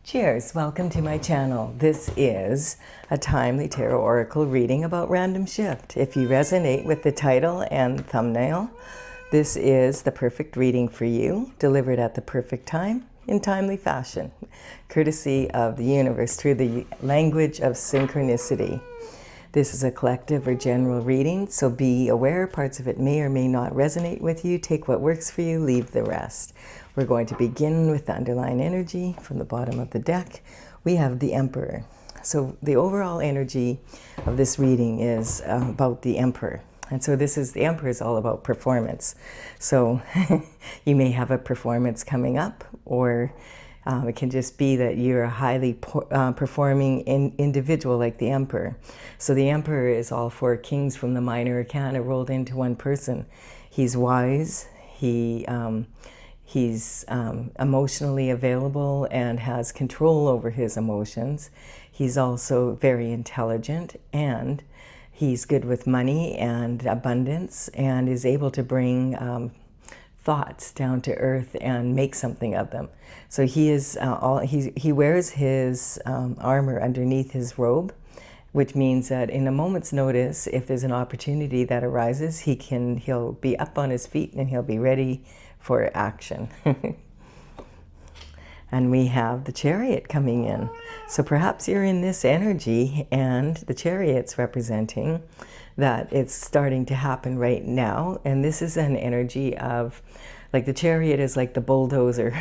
Cheers, welcome to my channel. This is a timely tarot oracle reading about random shift. If you resonate with the title and thumbnail, this is the perfect reading for you, delivered at the perfect time in timely fashion, courtesy of the universe through the language of synchronicity. This is a collective or general reading, so be aware parts of it may or may not resonate with you. Take what works for you, leave the rest. We're going to begin with the underlying energy from the bottom of the deck. We have the Emperor. So the overall energy of this reading is about the Emperor. And so the Emperor is all about performance. So you may have a performance coming up, or it can just be that you're a highly performing individual like the Emperor. So the Emperor is all four kings from the minor arcana rolled into one person. He's wise, he's emotionally available and has control over his emotions. He's also very intelligent, and he's good with money and abundance, and is able to bring thoughts down to earth and make something of them. So he is he wears his armor underneath his robe, which means that in a moment's notice, if there's an opportunity that arises, he'll be up on his feet and he'll be ready for action. And we have the Chariot coming in. So perhaps you're in this energy, and the Chariot's representing that it's starting to happen right now. And this is an energy of, like, the Chariot is like the bulldozer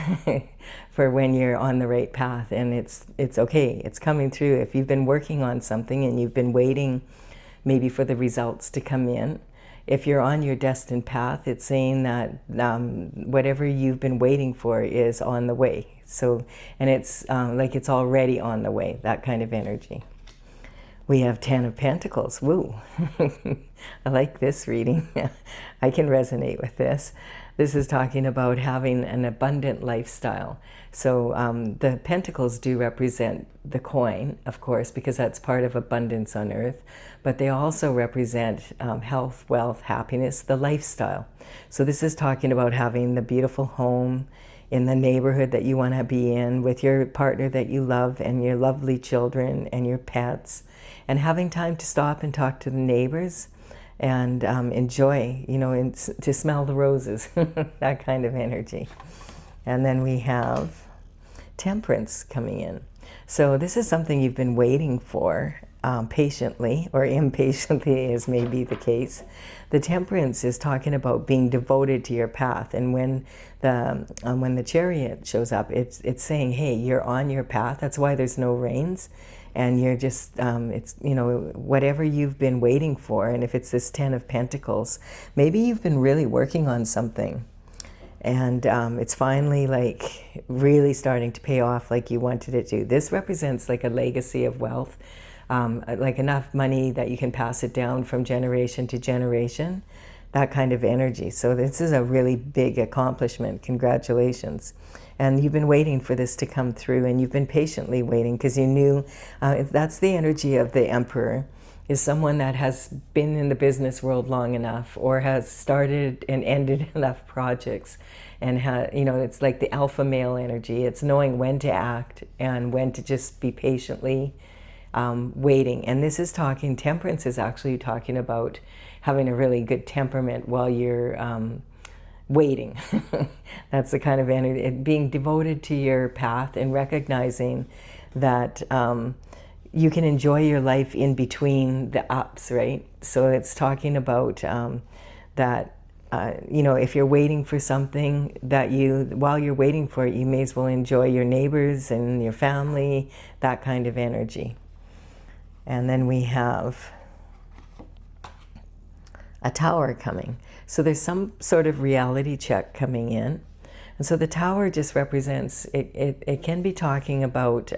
for when you're on the right path, and it's okay, it's coming through. If you've been working on something and you've been waiting maybe for the results to come in, if you're on your destined path, it's saying that whatever you've been waiting for is on the way. So, and it's like it's already on the way, that kind of energy. We have 10 of Pentacles. Woo! I like this reading. I can resonate with this. This is talking about having an abundant lifestyle. So the Pentacles do represent the coin, of course, because that's part of abundance on earth. But they also represent health, wealth, happiness, the lifestyle. So this is talking about having the beautiful home in the neighborhood that you want to be in, with your partner that you love, and your lovely children and your pets, and having time to stop and talk to the neighbors and enjoy, and to smell the roses, that kind of energy. And then we have Temperance coming in. So this is something you've been waiting for, patiently or impatiently, as may be the case. The Temperance is talking about being devoted to your path, and when the Chariot shows up, it's saying, hey, you're on your path. That's why there's no rains, and you're just it's whatever you've been waiting for. And if it's this 10 of Pentacles, maybe you've been really working on something, and it's finally like really starting to pay off like you wanted it to. This represents like a legacy of wealth, like enough money that you can pass it down from generation to generation, that kind of energy. So this is a really big accomplishment. Congratulations. And you've been waiting for this to come through, and you've been patiently waiting because you knew that's the energy of the Emperor, is someone that has been in the business world long enough, or has started and ended enough projects, and it's like the alpha male energy. It's knowing when to act and when to just be patiently waiting. And this is Temperance is actually talking about having a really good temperament while you're waiting. That's the kind of energy, being devoted to your path and recognizing that you can enjoy your life in between the ups, right? So it's talking about that, if you're waiting for something, that while you're waiting for it, you may as well enjoy your neighbors and your family, that kind of energy. And then we have a Tower coming. So there's some sort of reality check coming in. And so the Tower just represents, it can be talking about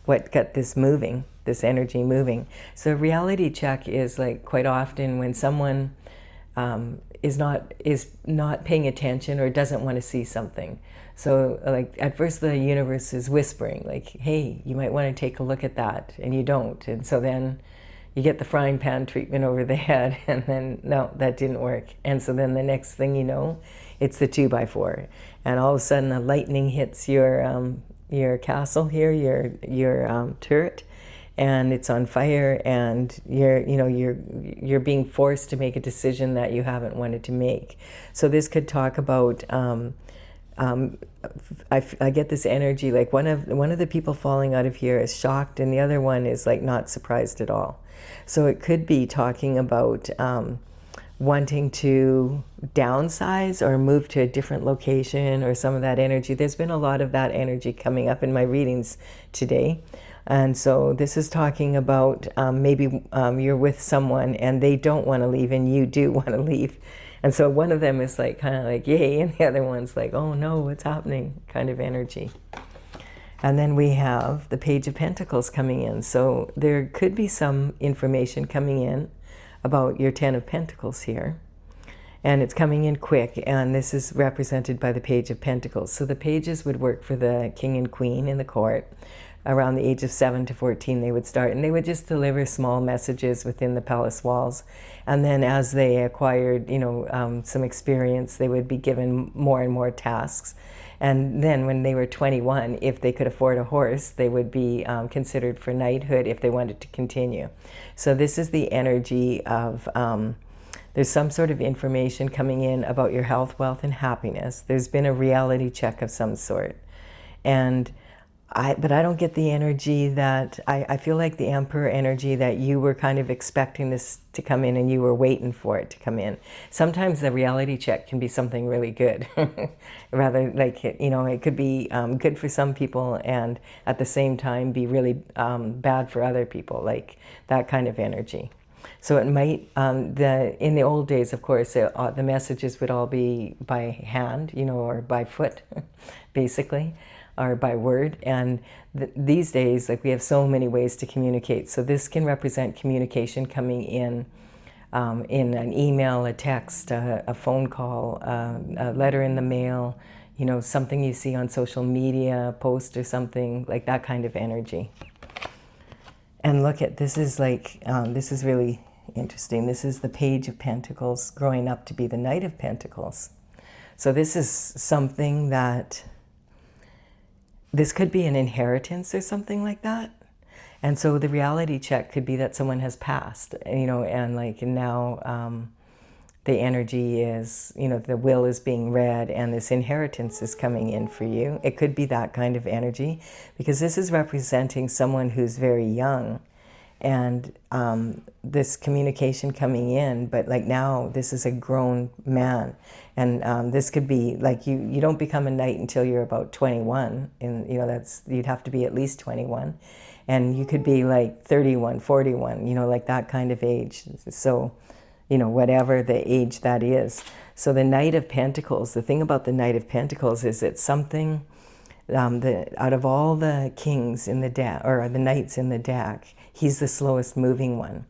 what got this moving, this energy moving. So a reality check is like quite often when someone is not paying attention or doesn't want to see something. So like at first the universe is whispering like, hey, you might want to take a look at that, and you don't. And so then you get the frying pan treatment over the head, and then no, that didn't work. And so then the next thing you know, it's the 2x4, and all of a sudden the lightning hits your castle here, your turret, and it's on fire, and you're being forced to make a decision that you haven't wanted to make. So this could talk about I get this energy like one of the people falling out of here is shocked, and the other one is like not surprised at all. So it could be talking about wanting to downsize or move to a different location, or some of that energy. There's been a lot of that energy coming up in my readings today. And so this is talking about maybe you're with someone and they don't want to leave and you do want to leave. And so one of them is like kind of like, yay, and the other one's like, oh no, what's happening, kind of energy. And then we have the Page of Pentacles coming in. So there could be some information coming in about your Ten of Pentacles here. And it's coming in quick, and this is represented by the Page of Pentacles. So the pages would work for the king and queen in the court. Around the age of 7 to 14 they would start, and they would just deliver small messages within the palace walls. And then as they acquired, some experience, they would be given more and more tasks. And then when they were 21, if they could afford a horse, they would be considered for knighthood if they wanted to continue. So this is the energy of, there's some sort of information coming in about your health, wealth, and happiness. There's been a reality check of some sort. But I don't get the energy that, I feel like the Emperor energy that you were kind of expecting this to come in and you were waiting for it to come in. Sometimes the reality check can be something really good. Rather like, it could be good for some people and at the same time be really bad for other people, like that kind of energy. So it might, in the old days, of course, the messages would all be by hand, or by foot, basically, or by word. And these days, like, we have so many ways to communicate. So this can represent communication coming in an email, a text, a phone call, a letter in the mail, something you see on social media, a post or something, like that kind of energy. And look at, this is like, this is really interesting. This is the Page of Pentacles growing up to be the Knight of Pentacles. So this is something that, this could be an inheritance or something like that. And so the reality check could be that someone has passed, and like now the energy is, the will is being read and this inheritance is coming in for you. It could be that kind of energy because this is representing someone who's very young, and this communication coming in, but like now this is a grown man. And this could be like, you don't become a knight until you're about 21, and you'd have to be at least 21, and you could be like 31, 41, like that kind of age. So, whatever the age that is. So the Knight of Pentacles, the thing about the Knight of Pentacles is it's something out of all the kings in the deck, or the knights in the deck, he's the slowest moving one.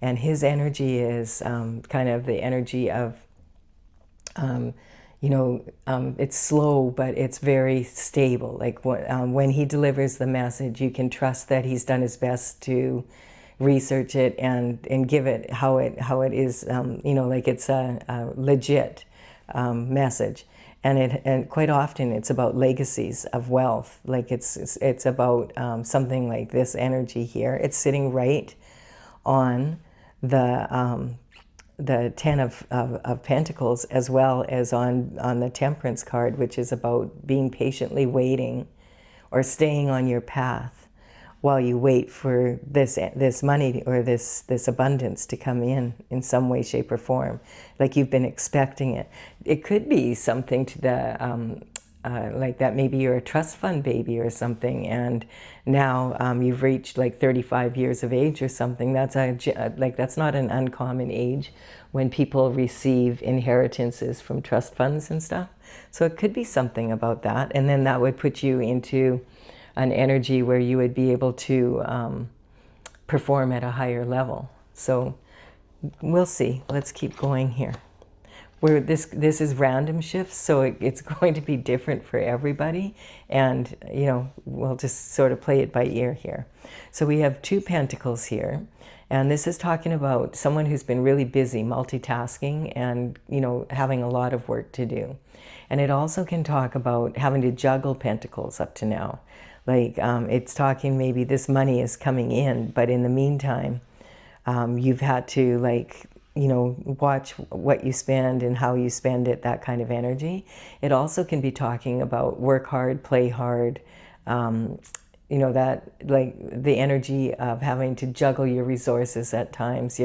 And his energy is kind of the energy of, it's slow, but it's very stable. Like when he delivers the message, you can trust that he's done his best to research it and give it how it is, like it's a legit message. And quite often it's about legacies of wealth. Like it's about something like this energy here. It's sitting right on the Ten of Pentacles, as well as on the Temperance card, which is about being patiently waiting or staying on your path while you wait for this money or this abundance to come in some way, shape, or form, like you've been expecting it. It could be something to the like that maybe you're a trust fund baby or something, and now you've reached like 35 years of age or something. That's not an uncommon age when people receive inheritances from trust funds and stuff. So it could be something about that, and then that would put you into an energy where you would be able to perform at a higher level. So we'll see. Let's keep going here. This is random shifts, so it's going to be different for everybody, and we'll just sort of play it by ear here. So we have two pentacles here, and this is talking about someone who's been really busy multitasking and having a lot of work to do. And it also can talk about having to juggle pentacles up to now. Like it's talking maybe this money is coming in, but in the meantime, you've had to, like, you know, watch what you spend and how you spend it, that kind of energy. It also can be talking about work hard, play hard, you know, that, like, the energy of having to juggle your resources at times,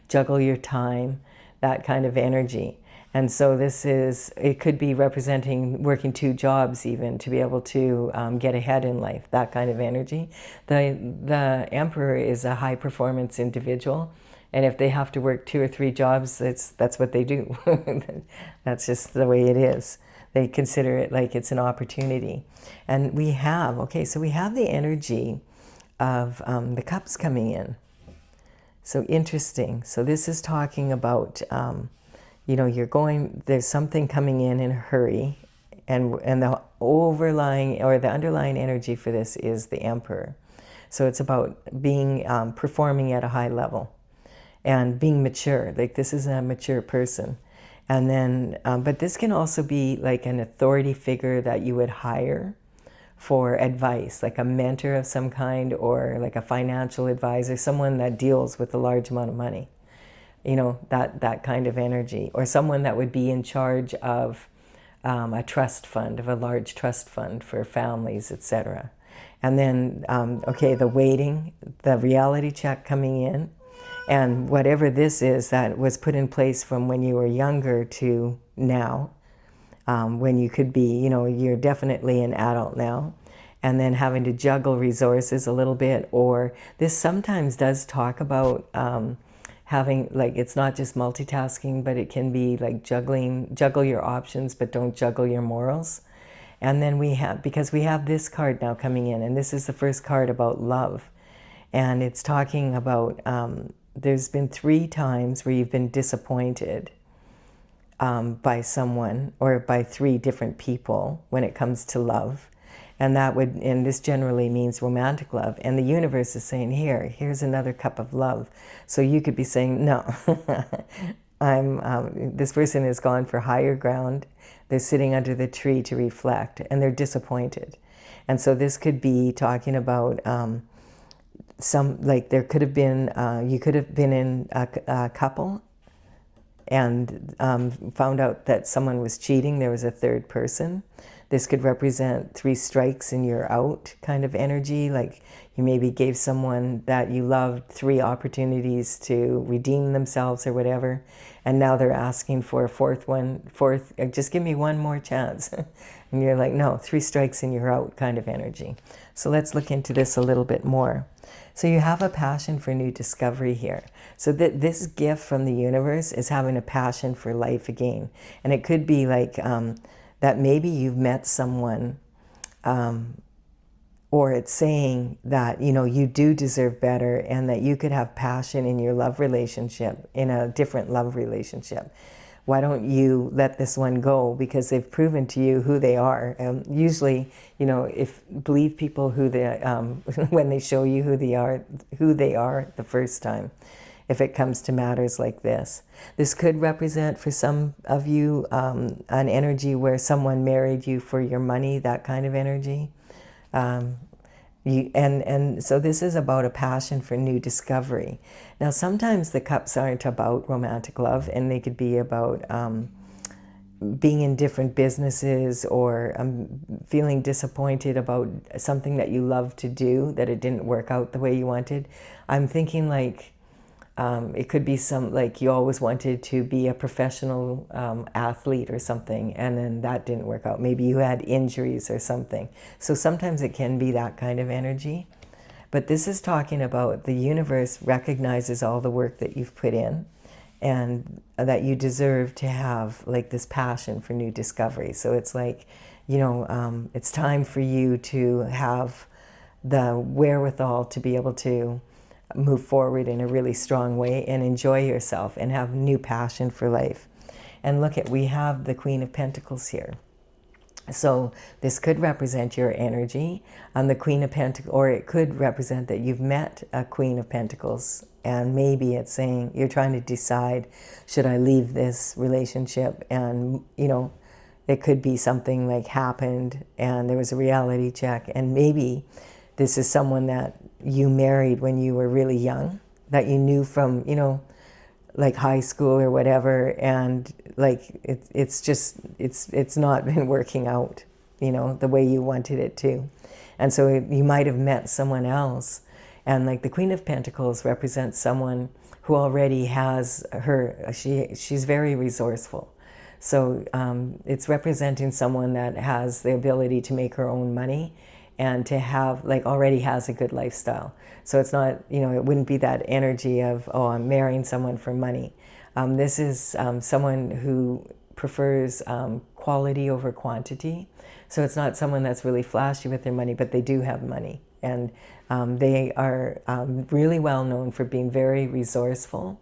juggle your time, that kind of energy. And so this is, it could be representing working 2 jobs even to be able to get ahead in life, that kind of energy. The Emperor is a high performance individual, and if they have to work 2 or 3 jobs, that's what they do. That's just the way it is. They consider it like it's an opportunity. And we have, okay, so we have the energy of the cups coming in. So interesting. So this is talking about, you know, there's something coming in a hurry, and the overlying or the underlying energy for this is the Emperor. So it's about being, performing at a high level and being mature. Like, this is a mature person. And then, but this can also be like an authority figure that you would hire for advice, like a mentor of some kind, or like a financial advisor, someone that deals with a large amount of money. You know, that kind of energy, or someone that would be in charge of a trust fund, of a large trust fund for families, etc. And then, okay, the waiting, the reality check coming in, and whatever this is that was put in place from when you were younger to now, when you could be, you know, you're definitely an adult now, and then having to juggle resources a little bit. Or this sometimes does talk about having, like, it's not just multitasking, but it can be like juggle your options, but don't juggle your morals. And then we have, because we have this card now coming in, and this is the first card about love. And it's talking about, there's been 3 times where you've been disappointed by someone, or by 3 different people when it comes to love. And this generally means romantic love. And the universe is saying, here's another cup of love. So you could be saying, no, this person has gone for higher ground. They're sitting under the tree to reflect, and they're disappointed. And so this could be talking about like, there could have been, you could have been in a couple and found out that someone was cheating. There was a 3rd person. This could represent 3 strikes and you're out kind of energy. Like, you maybe gave someone that you loved 3 opportunities to redeem themselves or whatever, and now they're asking for a fourth, just give me one more chance. And you're like, no, 3 strikes and you're out kind of energy. So let's look into this a little bit more. So you have a passion for new discovery here. So this gift from the universe is having a passion for life again. And it could be like that maybe you've met someone, or it's saying that, you know, you do deserve better, and that you could have passion in your love relationship, in a different love relationship. Why don't you let this one go? Because they've proven to you who they are. Usually, you know, believe people who they when they show you who they are the first time, if it comes to matters like this. This could represent for some of you an energy where someone married you for your money, that kind of energy. And so this is about a passion for new discovery. Now, sometimes the cups aren't about romantic love, and they could be about being in different businesses, or feeling disappointed about something that you love to do, that it didn't work out the way you wanted. I'm thinking like, it could be like you always wanted to be a professional athlete or something, and then that didn't work out. Maybe you had injuries or something. So sometimes it can be that kind of energy. But this is talking about the universe recognizes all the work that you've put in, and that you deserve to have like this passion for new discovery. So it's like, you know, it's time for you to have the wherewithal to be able to move forward in a really strong way and enjoy yourself and have new passion for life. And look we have the Queen of Pentacles here. So this could represent your energy on the Queen of Pentacles, or it could represent that you've met a Queen of Pentacles, and maybe it's saying you're trying to decide, should I leave this relationship and, you know, it could be something like happened and there was a reality check, and maybe this is someone that you married when you were really young, that you knew from, you know, like high school or whatever, and like it's not been working out, you know, the way you wanted it to. And so you might have met someone else, and like the Queen of Pentacles represents someone who already has she's very resourceful. So it's representing someone that has the ability to make her own money and to have, like, already has a good lifestyle. So it's not, you know, it wouldn't be that energy of, oh, I'm marrying someone for money. This is someone who prefers quality over quantity. So it's not someone that's really flashy with their money, but they do have money. And they are really well known for being very resourceful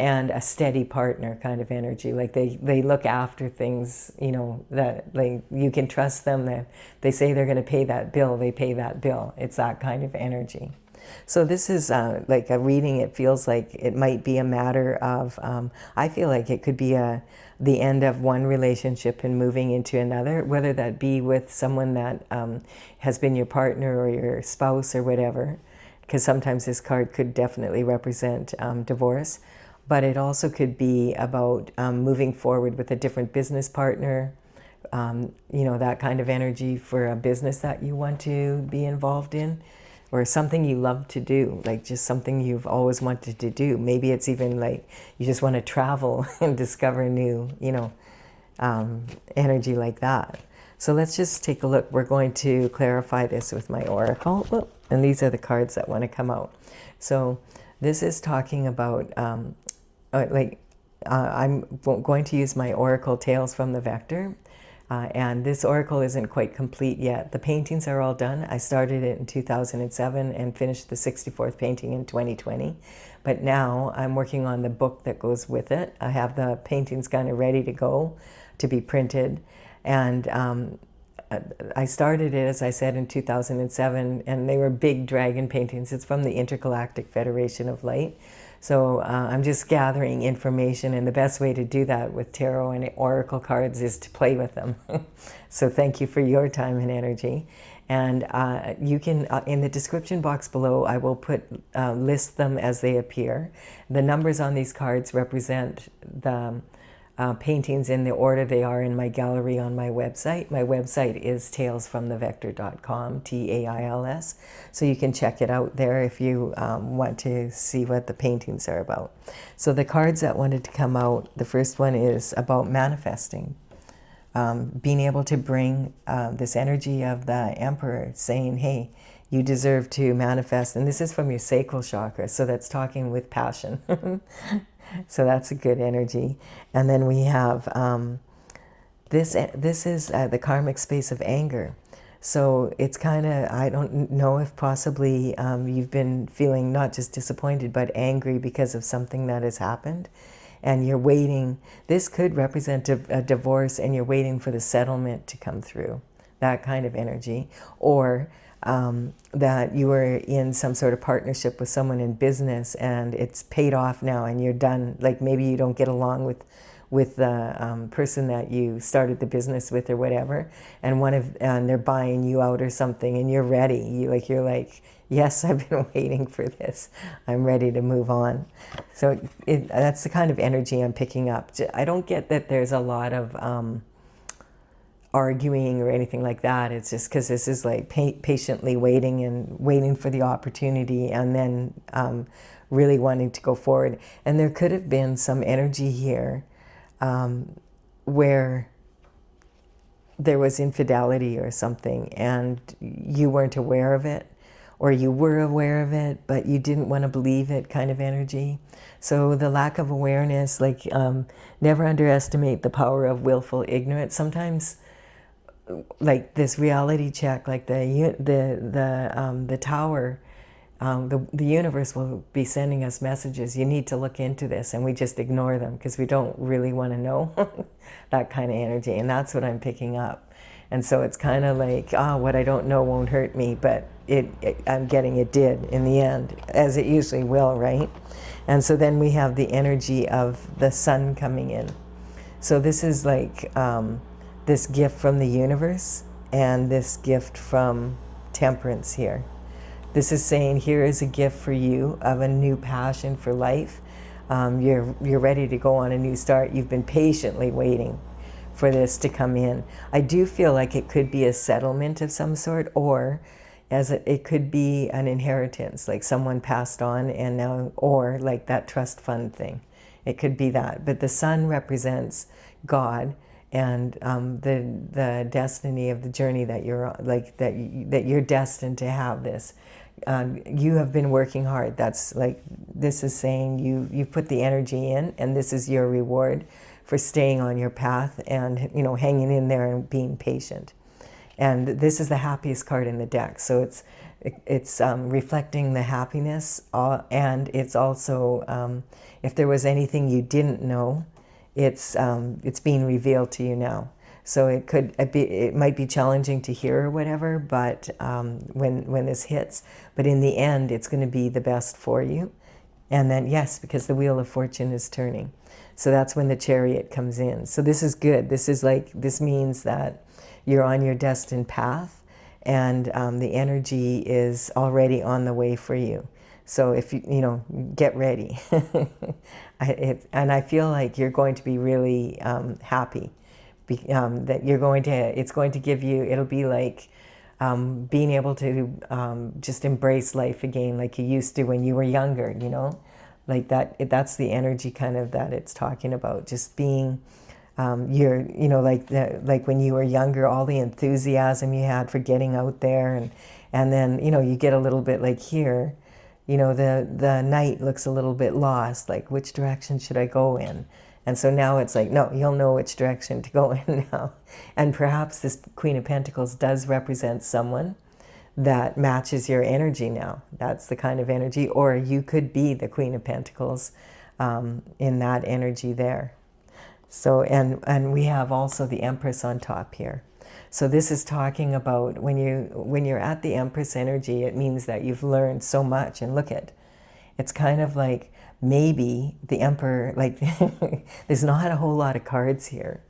and a steady partner kind of energy. Like they look after things, you know, that like you can trust them. That they say they're going to pay that bill, they pay that bill. It's that kind of energy. So this is like a reading. It feels like it might be a matter of, I feel like it could be the end of one relationship and moving into another, whether that be with someone that has been your partner or your spouse or whatever, because sometimes this card could definitely represent divorce. But it also could be about moving forward with a different business partner, you know, that kind of energy for a business that you want to be involved in, or something you love to do, like just something you've always wanted to do. Maybe it's even like you just want to travel and discover new, you know, energy like that. So let's just take a look. We're going to clarify this with my oracle. And these are the cards that want to come out. So this is talking about, I'm going to use my oracle Tales from the Vector. And this oracle isn't quite complete yet. The paintings are all done. I started it in 2007 and finished the 64th painting in 2020. But now I'm working on the book that goes with it. I have the paintings kind of ready to go to be printed. And I started it, as I said, in 2007, and they were big dragon paintings. It's from the Intergalactic Federation of Light. So I'm just gathering information, and the best way to do that with tarot and oracle cards is to play with them. So thank you for your time and energy. And you can, in the description box below, I will list them as they appear. The numbers on these cards represent the paintings in the order they are in my gallery on my website. My website is talesfromthevector.com, TAILS. So you can check it out there if you want to see what the paintings are about. So the cards that wanted to come out, the first one is about manifesting. Being able to bring this energy of the Emperor saying, hey, you deserve to manifest. And this is from your sacral chakra, so that's talking with passion. So that's a good energy. And then we have this is the karmic space of anger. So it's kind of, I don't know if possibly you've been feeling not just disappointed, but angry because of something that has happened. And you're waiting. This could represent a divorce, and you're waiting for the settlement to come through. That kind of energy. Or that you were in some sort of partnership with someone in business and it's paid off now and you're done. Like maybe you don't get along with the person that you started the business with or whatever, and they're buying you out or something, and you're ready. You're like, yes, I've been waiting for this. I'm ready to move on. So that's the kind of energy I'm picking up. I don't get that there's a lot of arguing or anything like that. It's just because this is like patiently waiting and waiting for the opportunity, and then really wanting to go forward. And there could have been some energy here where there was infidelity or something and you weren't aware of it, or you were aware of it but you didn't want to believe it, kind of energy. So the lack of awareness, like never underestimate the power of willful ignorance. Sometimes like this reality check, like the tower, the universe will be sending us messages. You need to look into this, and we just ignore them because we don't really want to know. That kind of energy, and that's what I'm picking up. And so it's kind of like, what I don't know won't hurt me, but I'm getting it did in the end, as it usually will, right? And so then we have the energy of the sun coming in. So this is like this gift from the universe and this gift from Temperance here. This is saying here is a gift for you of a new passion for life. You're ready to go on a new start. You've been patiently waiting for this to come in. I do feel like it could be a settlement of some sort, or it could be an inheritance, like someone passed on and now, or like that trust fund thing. It could be that. But the sun represents God and the destiny of the journey that you're on, like that you're destined to have this. You have been working hard. That's like, this is saying you've put the energy in, and this is your reward for staying on your path and, hanging in there and being patient. And this is the happiest card in the deck. So it's reflecting the happiness, and it's also, if there was anything you didn't know, it's being revealed to you now. So it might be challenging to hear or whatever, but when this hits, but in the end, it's going to be the best for you. And then, yes, because the Wheel of Fortune is turning. So that's when the Chariot comes in. So this is good. This means that you're on your destined path, and the energy is already on the way for you. So if get ready. And I feel like you're going to be really happy. That it's going to give you, it'll be like being able to just embrace life again like you used to when you were younger, like that's the energy kind of that it's talking about. Just being, like when you were younger, all the enthusiasm you had for getting out there, and then, you get a little bit like here, the night looks a little bit lost, like which direction should I go in? And so now it's like, no, you'll know which direction to go in now. And perhaps this Queen of Pentacles does represent someone that matches your energy now. That's the kind of energy, or you could be the Queen of Pentacles in that energy there. So, and we have also the Empress on top here. So this is talking about when you're at the Empress energy, it means that you've learned so much. And look it's kind of like, maybe the Emperor, like there's not a whole lot of cards here.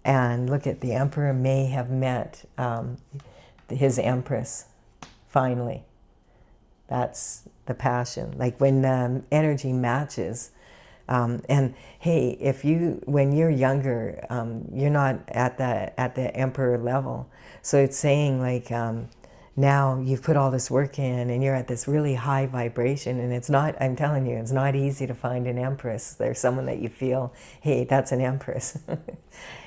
And look the Emperor may have met his Empress, finally. That's the passion. Like when energy matches. And hey, when you're younger, you're not at the Emperor level. So it's saying like, now you've put all this work in and you're at this really high vibration, and it's not, I'm telling you, it's not easy to find an Empress. There's someone that you feel, hey, that's an Empress.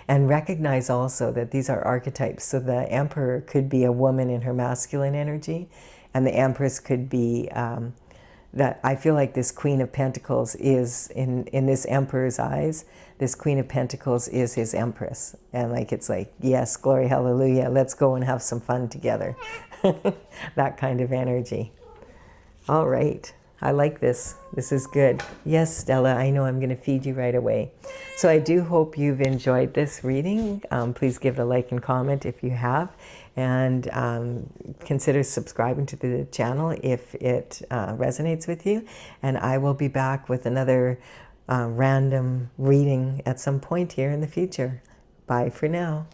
And recognize also that these are archetypes. So the Emperor could be a woman in her masculine energy, and the Empress could be, that I feel like this Queen of Pentacles is, in this Emperor's eyes, this Queen of Pentacles is his Empress. And like, it's like, yes, glory, hallelujah, let's go and have some fun together. That kind of energy. All right. I like this. This is good. Yes, Stella, I know I'm going to feed you right away. So I do hope you've enjoyed this reading. Please give it a like and comment if you have. And consider subscribing to the channel if it resonates with you. And I will be back with another random reading at some point here in the future. Bye for now.